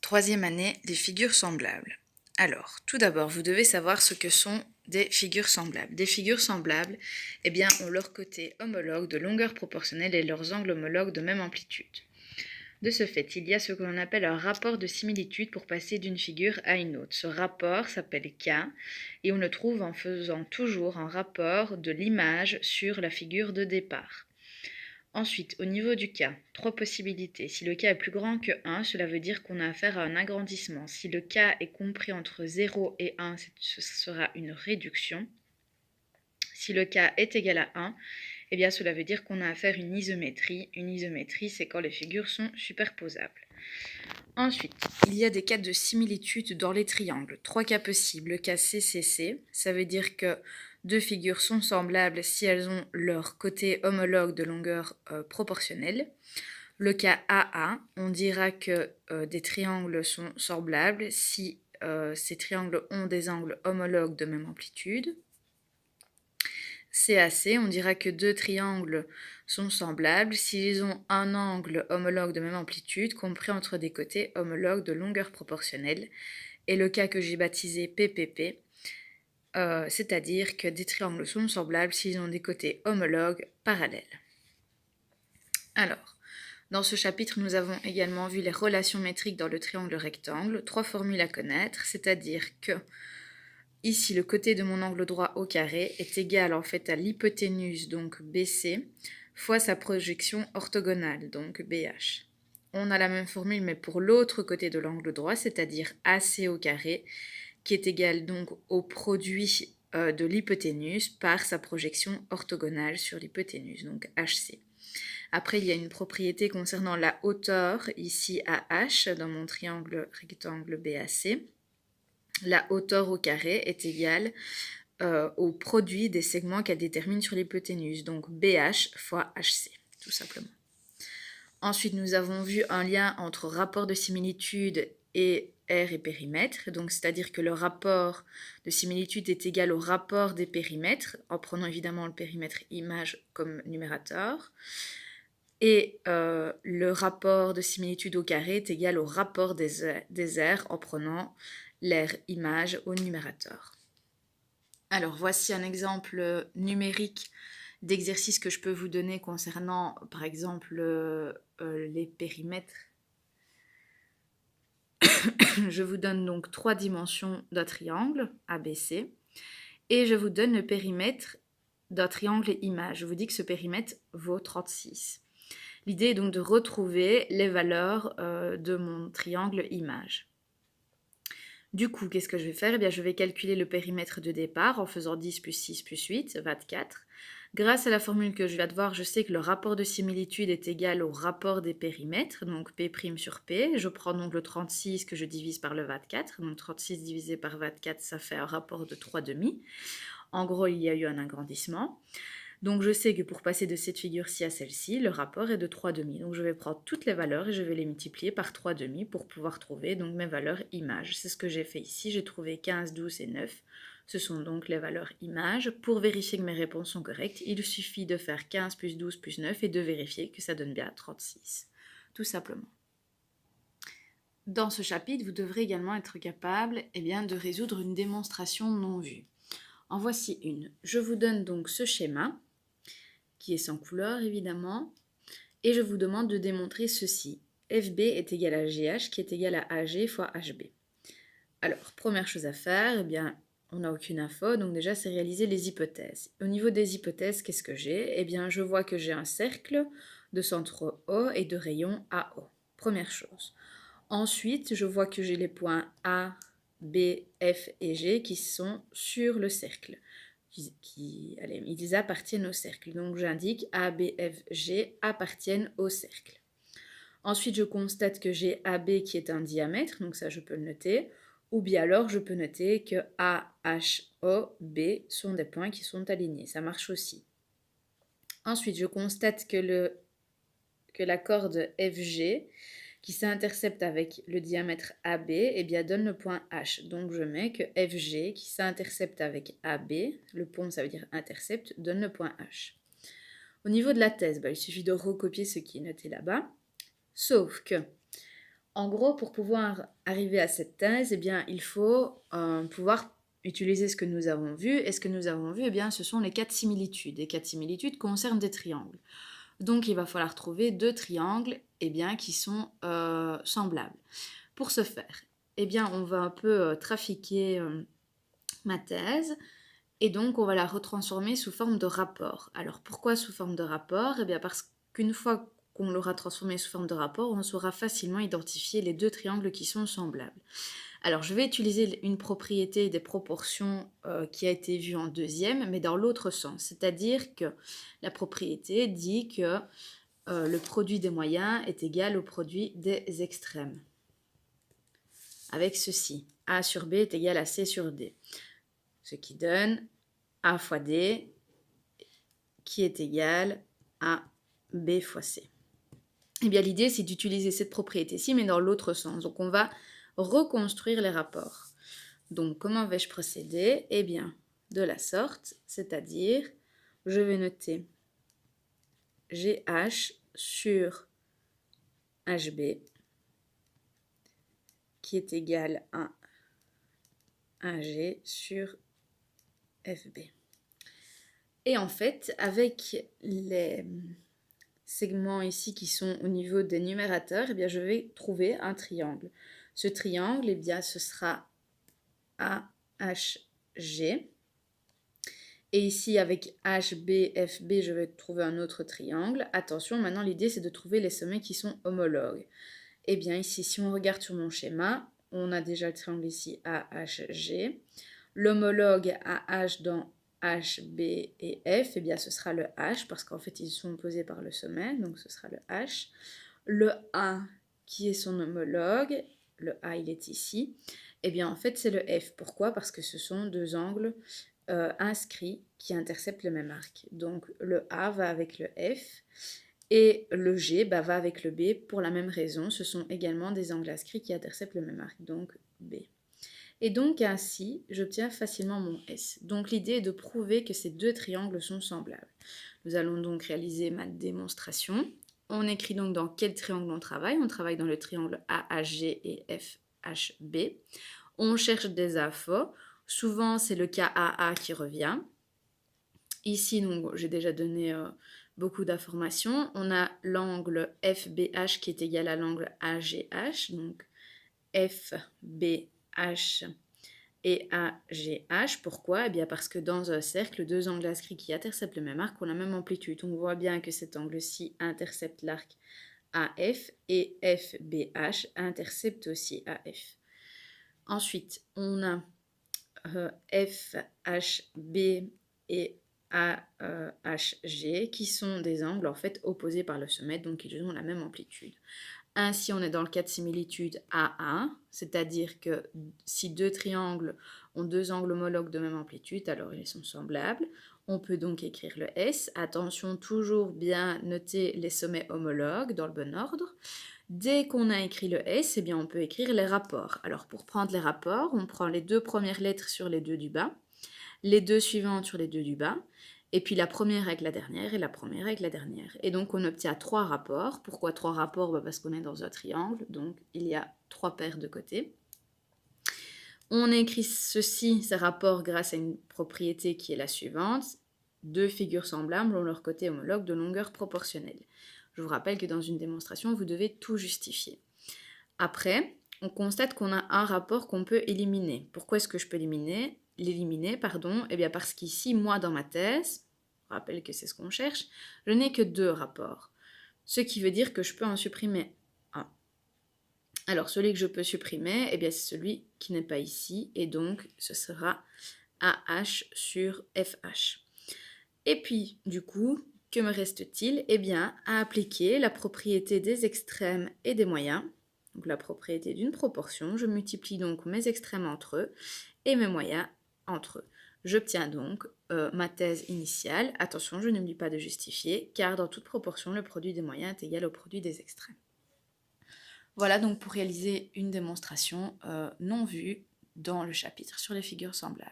Troisième année, des figures semblables. Alors, tout d'abord, vous devez savoir ce que sont des figures semblables. Des figures semblables, ont leur côté homologue de longueur proportionnelle et leurs angles homologues de même amplitude. De ce fait, il y a ce que l'on appelle un rapport de similitude pour passer d'une figure à une autre. Ce rapport s'appelle K et on le trouve en faisant toujours un rapport de l'image sur la figure de départ. Ensuite, au niveau du K, trois possibilités. Si le K est plus grand que 1, cela veut dire qu'on a affaire à un agrandissement. Si le K est compris entre 0 et 1, ce sera une réduction. Si le K est égal à 1, cela veut dire qu'on a affaire à une isométrie. Une isométrie, c'est quand les figures sont superposables. Ensuite, il y a des cas de similitude dans les triangles. Trois cas possibles. Le cas CCC, ça veut dire que deux figures sont semblables si elles ont leur côté homologue de longueur proportionnelle. Le cas AA, on dira que des triangles sont semblables si ces triangles ont des angles homologues de même amplitude. CAC, on dira que deux triangles sont semblables s'ils ont un angle homologue de même amplitude compris entre des côtés homologues de longueur proportionnelle. Et le cas que j'ai baptisé PPP, c'est-à-dire que des triangles sont semblables s'ils ont des côtés homologues parallèles. Alors, dans ce chapitre, nous avons également vu les relations métriques dans le triangle rectangle, trois formules à connaître, c'est-à-dire que ici, le côté de mon angle droit au carré est égal en fait à l'hypoténuse, donc BC, fois sa projection orthogonale, donc BH. On a la même formule, mais pour l'autre côté de l'angle droit, c'est-à-dire AC au carré, qui est égal donc au produit de l'hypoténuse par sa projection orthogonale sur l'hypoténuse, donc HC. Après, il y a une propriété concernant la hauteur, ici à H, dans mon triangle rectangle BAC. La hauteur au carré est égale au produit des segments qu'elle détermine sur l'hypoténuse, donc BH fois HC, tout simplement. Ensuite, nous avons vu un lien entre rapport de similitude et R et périmètre, donc c'est-à-dire que le rapport de similitude est égal au rapport des périmètres, en prenant évidemment le périmètre image comme numérateur, et le rapport de similitude au carré est égal au rapport des aires en prenant l'aire image au numérateur. Alors voici un exemple numérique d'exercice que je peux vous donner concernant par exemple les périmètres. Je vous donne donc trois dimensions d'un triangle ABC et je vous donne le périmètre d'un triangle image. Je vous dis que ce périmètre vaut 36. L'idée est donc de retrouver les valeurs de mon triangle image. Du coup, qu'est-ce que je vais faire ? Je vais calculer le périmètre de départ en faisant 10 plus 6 plus 8, 24. Grâce à la formule que je viens de voir, je sais que le rapport de similitude est égal au rapport des périmètres, donc P' sur P. Je prends donc le 36 que je divise par le 24, donc 36 divisé par 24, ça fait un rapport de 3,5. En gros, il y a eu un agrandissement. Donc je sais que pour passer de cette figure-ci à celle-ci, le rapport est de 3,5. Donc je vais prendre toutes les valeurs et je vais les multiplier par 3,5 pour pouvoir trouver donc mes valeurs images. C'est ce que j'ai fait ici, j'ai trouvé 15, 12 et 9. Ce sont donc les valeurs images. Pour vérifier que mes réponses sont correctes, il suffit de faire 15 plus 12 plus 9 et de vérifier que ça donne bien 36. Tout simplement. Dans ce chapitre, vous devrez également être capable de résoudre une démonstration non vue. En voici une. Je vous donne donc ce schéma, qui est sans couleur évidemment, et je vous demande de démontrer ceci. FB est égal à GH qui est égal à AG fois HB. Alors, première chose à faire, on n'a aucune info, donc déjà c'est réaliser les hypothèses. Au niveau des hypothèses, qu'est-ce que j'ai ? Je vois que j'ai un cercle de centre O et de rayon AO. Première chose. Ensuite, je vois que j'ai les points A, B, F et G qui sont sur le cercle. Ils appartiennent au cercle. Donc j'indique A, B, F, G appartiennent au cercle. Ensuite, je constate que j'ai AB qui est un diamètre, donc ça je peux le noter. Ou bien alors je peux noter que A, H, O, B sont des points qui sont alignés. Ça marche aussi. Ensuite, je constate que la corde FG qui s'intercepte avec le diamètre AB, donne le point H. Donc je mets que FG qui s'intercepte avec AB, le pont ça veut dire intercepte, donne le point H. Au niveau de la thèse, il suffit de recopier ce qui est noté là-bas, sauf que En gros, pour pouvoir arriver à cette thèse, eh bien, il faut pouvoir utiliser ce que nous avons vu. Et ce que nous avons vu, eh bien, ce sont les 4 similitudes. Les 4 similitudes concernent des triangles. Donc, il va falloir trouver 2 triangles eh bien, qui sont semblables. Pour ce faire, eh bien, on va un peu trafiquer ma thèse. Et donc, on va la retransformer sous forme de rapport. Alors, pourquoi sous forme de rapport? Eh bien, parce qu'une fois qu'on l'aura transformé sous forme de rapport, on saura facilement identifier les 2 triangles qui sont semblables. Alors, je vais utiliser une propriété des proportions qui a été vue en deuxième, mais dans l'autre sens. C'est-à-dire que la propriété dit que le produit des moyens est égal au produit des extrêmes. Avec ceci, A sur B est égal à C sur D. Ce qui donne A fois D qui est égal à B fois C. Eh bien, l'idée, c'est d'utiliser cette propriété-ci, mais dans l'autre sens. Donc, on va reconstruire les rapports. Donc, comment vais-je procéder? Eh bien, de la sorte, c'est-à-dire, je vais noter GH sur HB qui est égal à 1G sur FB. Et en fait, avec les segments ici qui sont au niveau des numérateurs, eh bien, je vais trouver un triangle. Ce triangle, eh bien, ce sera AHG. Et ici, avec HBFB, je vais trouver un autre triangle. Attention, maintenant, l'idée, c'est de trouver les sommets qui sont homologues. Eh bien, ici, si on regarde sur mon schéma, on a déjà le triangle ici AHG. L'homologue AH dans HB et F, eh bien, ce sera le H, parce qu'en fait, ils sont opposés par le sommet, donc ce sera le H. Le A, qui est son homologue, le A, il est ici, eh bien, en fait, c'est le F. Pourquoi? Parce que ce sont 2 angles inscrits qui interceptent le même arc. Donc, le A va avec le F, et le G va avec le B pour la même raison. Ce sont également des angles inscrits qui interceptent le même arc, donc B. Et donc ainsi, j'obtiens facilement mon S. Donc l'idée est de prouver que ces 2 triangles sont semblables. Nous allons donc réaliser ma démonstration. On écrit donc dans quel triangle on travaille. On travaille dans le triangle AHG et FHB. On cherche des infos. Souvent, c'est le cas AA qui revient. Ici, donc, j'ai déjà donné beaucoup d'informations. On a l'angle FBH qui est égal à l'angle AGH. Donc, FBH et AGH. Pourquoi? Eh bien parce que dans un cercle, 2 angles inscrits qui interceptent le même arc ont la même amplitude. On voit bien que cet angle-ci intercepte l'arc AF et FBH intercepte aussi AF. Ensuite, on a FHB et AHG qui sont des angles en fait opposés par le sommet, donc ils ont la même amplitude. Ainsi, on est dans le cas de similitude AA, c'est-à-dire que si 2 triangles ont 2 angles homologues de même amplitude, alors ils sont semblables. On peut donc écrire le S. Attention, toujours bien noter les sommets homologues dans le bon ordre. Dès qu'on a écrit le S, eh bien on peut écrire les rapports. Alors pour prendre les rapports, on prend les 2 premières lettres sur les 2 du bas, les 2 suivantes sur les 2 du bas, et puis la première avec la dernière et la première avec la dernière. Et donc on obtient 3 rapports. Pourquoi 3 rapports? Parce qu'on est dans un triangle, donc il y a 3 paires de côtés. On écrit ces rapports grâce à une propriété qui est la suivante. 2 figures semblables ont leur côté homologue de longueur proportionnelle. Je vous rappelle que dans une démonstration, vous devez tout justifier. Après, on constate qu'on a un rapport qu'on peut éliminer. Pourquoi est-ce que je peux l'éliminer? Eh bien parce qu'ici, moi, dans ma thèse, je rappelle que c'est ce qu'on cherche, je n'ai que 2 rapports. Ce qui veut dire que je peux en supprimer un. Alors, celui que je peux supprimer, eh bien, c'est celui qui n'est pas ici, et donc ce sera AH sur FH. Et puis, du coup, que me reste-t-il? Eh bien, à appliquer la propriété des extrêmes et des moyens, donc la propriété d'une proportion. Je multiplie donc mes extrêmes entre eux et mes moyens entre eux. J'obtiens donc ma thèse initiale. Attention, je n'oublie pas de justifier, car dans toute proportion, le produit des moyens est égal au produit des extrêmes. Voilà donc pour réaliser une démonstration non vue dans le chapitre sur les figures semblables.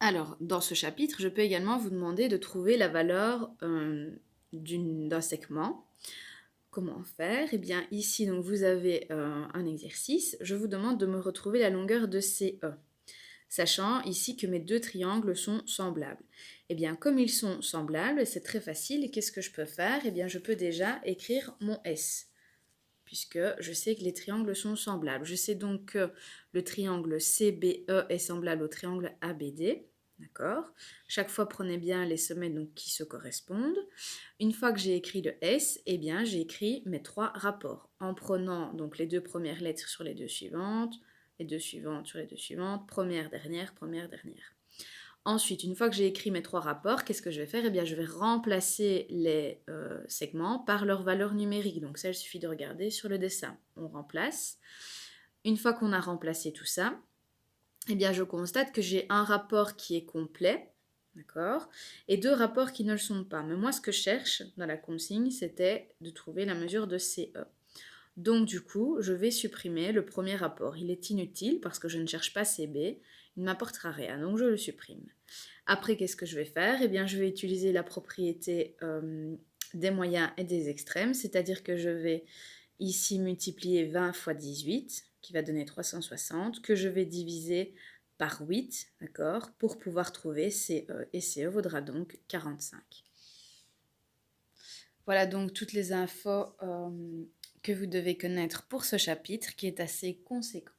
Alors, dans ce chapitre, je peux également vous demander de trouver la valeur d'un segment. comment faire? Eh bien, ici, donc, vous avez un exercice. Je vous demande de me retrouver la longueur de CE, sachant ici que mes deux triangles sont semblables. Eh bien, comme ils sont semblables, c'est très facile. Qu'est-ce que je peux faire? Eh bien, je peux déjà écrire mon S, puisque je sais que les triangles sont semblables. Je sais donc que le triangle CBE est semblable au triangle ABD. D'accord? Chaque fois, prenez bien les sommets donc, qui se correspondent. Une fois que j'ai écrit le S, eh bien, j'ai écrit mes trois rapports en prenant donc les deux premières lettres sur les deux suivantes, les deux suivantes sur les deux suivantes, première, dernière, première, dernière. Ensuite, une fois que j'ai écrit mes trois rapports, qu'est-ce que je vais faire? Eh bien, je vais remplacer les segments par leur valeur numérique. Donc ça, il suffit de regarder sur le dessin. On remplace. Une fois qu'on a remplacé tout ça, eh bien, je constate que j'ai un rapport qui est complet, d'accord, et deux rapports qui ne le sont pas. Mais moi, ce que je cherche dans la consigne, c'était de trouver la mesure de CE. Donc, du coup, je vais supprimer le premier rapport. Il est inutile parce que je ne cherche pas CB, il ne m'apportera rien, donc je le supprime. Après, qu'est-ce que je vais faire? Eh bien, je vais utiliser la propriété des moyens et des extrêmes, c'est-à-dire que je vais ici multiplier 20 fois 18, qui va donner 360, que je vais diviser par 8, d'accord, pour pouvoir trouver CE, et CE vaudra donc 45. Voilà donc toutes les infos que vous devez connaître pour ce chapitre qui est assez conséquent.